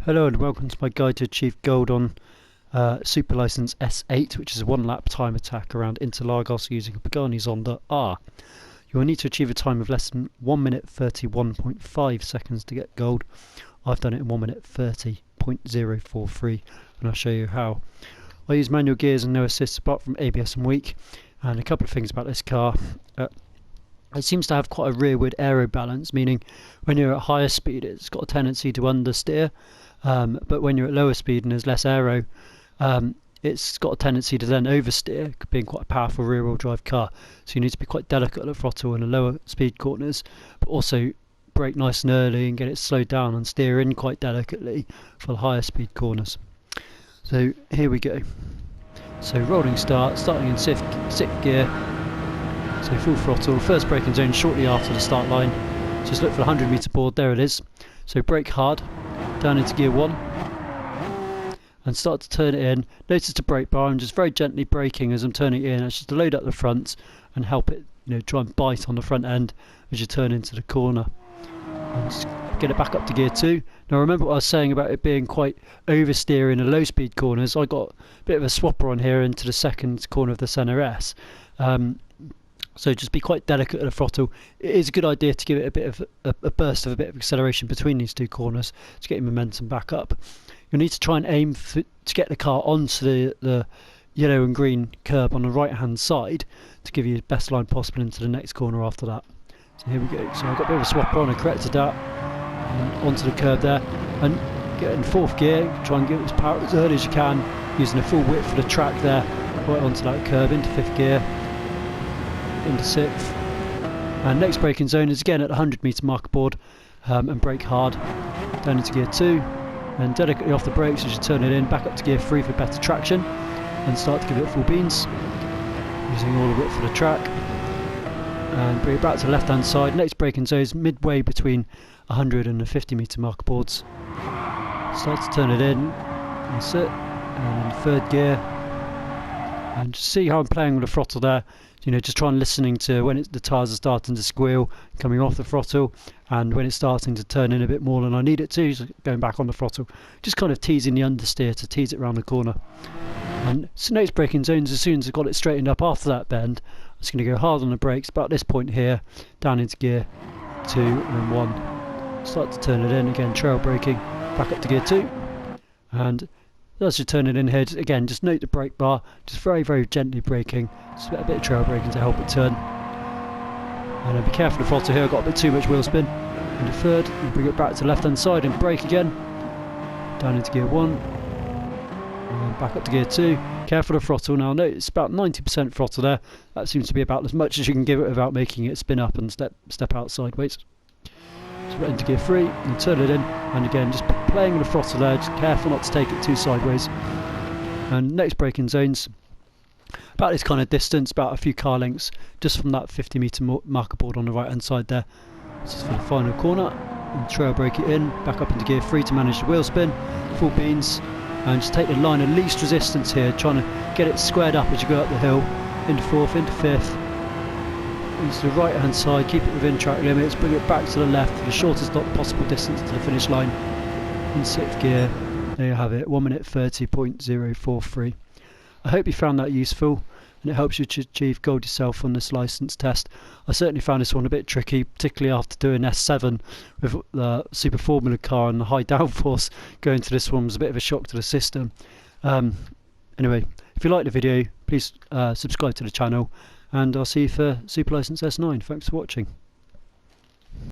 Hello and welcome to my guide to achieve gold on Super License S8, which is a 1 lap time attack around Interlagos using a Pagani Zonda R. You will need to achieve a time of less than 1 minute 31.5 seconds to get gold. I've done it in 1 minute 30.043 and I'll show you how. I use manual gears and no assists apart from ABS and weak. And a couple of things about this car. It seems to have quite a rearward aero balance, meaning when you're at higher speed it's got a tendency to understeer. But when you're at lower speed and there's less aero, it's got a tendency to then oversteer, being quite a powerful rear-wheel drive car. So you need to be quite delicate at the throttle in the lower speed corners, but also brake nice and early and get it slowed down and steer in quite delicately for the higher speed corners. So here we go. So rolling start, starting in sixth gear. So full throttle, first braking zone shortly after the start line. Just look for the 100 metre board, there it is. So brake hard, down into gear 1 and start to turn it in. Notice the brake bar, I'm just very gently braking as I'm turning it in. It's just to load up the front and help it, try and bite on the front end as you turn into the corner. And just get it back up to gear 2. Now remember what I was saying about it being quite oversteer in the low speed corners. I got a bit of a swapper on here into the second corner of the Senna S. So just be quite delicate at the throttle. It is a good idea to give it a bit of a burst of a bit of acceleration between these two corners to get your momentum back up. You'll need to try and aim to get the car onto the yellow and green curb on the right hand side to give you the best line possible into the next corner after that. So here we go. So I've got a bit of a swapper on, I corrected that and onto the curb there, and get in 4th gear, try and get as power as early as you can using the full width of the track there, right onto that curb, into 5th gear, into 6th, and next braking zone is again at the 100 metre marker board, and brake hard down into gear 2 and delicately off the brakes as you turn it in, back up to gear 3 for better traction and start to give it full beans using all the width of the track, and bring it back to the left hand side. Next braking zone is midway between 100 and the 50 metre marker boards. Start to turn it in and sit, and in 3rd gear, and just see how I'm playing with the throttle there. Just try and listening to when the tyres are starting to squeal, coming off the throttle, and when it's starting to turn in a bit more than I need it to, so going back on the throttle. Just kind of teasing the understeer to tease it around the corner. And so next braking zones, as soon as I've got it straightened up after that bend, I'm just going to go hard on the brakes, about this point here, down into gear 2 and then 1. Start to turn it in, again trail braking, back up to gear 2. And as you turn it in here, just note the brake bar, just very, very gently braking, just a bit of trail braking to help it turn. And then be careful of the throttle here, I've got a bit too much wheel spin. Into 3rd, and bring it back to the left hand side and brake again. Down into gear 1, and back up to gear 2. Careful of the throttle, now note it's about 90% throttle there. That seems to be about as much as you can give it without making it spin up and step out sideways. So we're into gear 3 and turn it in, and again just playing with the throttle there, just careful not to take it too sideways. And next braking zones, about this kind of distance, about a few car lengths just from that 50 metre marker board on the right hand side there. This is for the final corner, and trail brake it in, back up into gear 3 to manage the wheel spin, full beans, and just take the line of least resistance here, trying to get it squared up as you go up the hill, into 4th, into 5th. To the right hand side, keep it within track limits, bring it back to the left for the shortest possible distance to the finish line. In 6th gear, there you have it, 1 minute 30.043. I hope you found that useful and it helps you to achieve gold yourself on this license test. I certainly found this one a bit tricky, particularly after doing S7 with the Super Formula car and the high downforce. Going to this one was a bit of a shock to the system. Anyway, if you like the video, please subscribe to the channel, and I'll see you for Super License S9. Thanks for watching.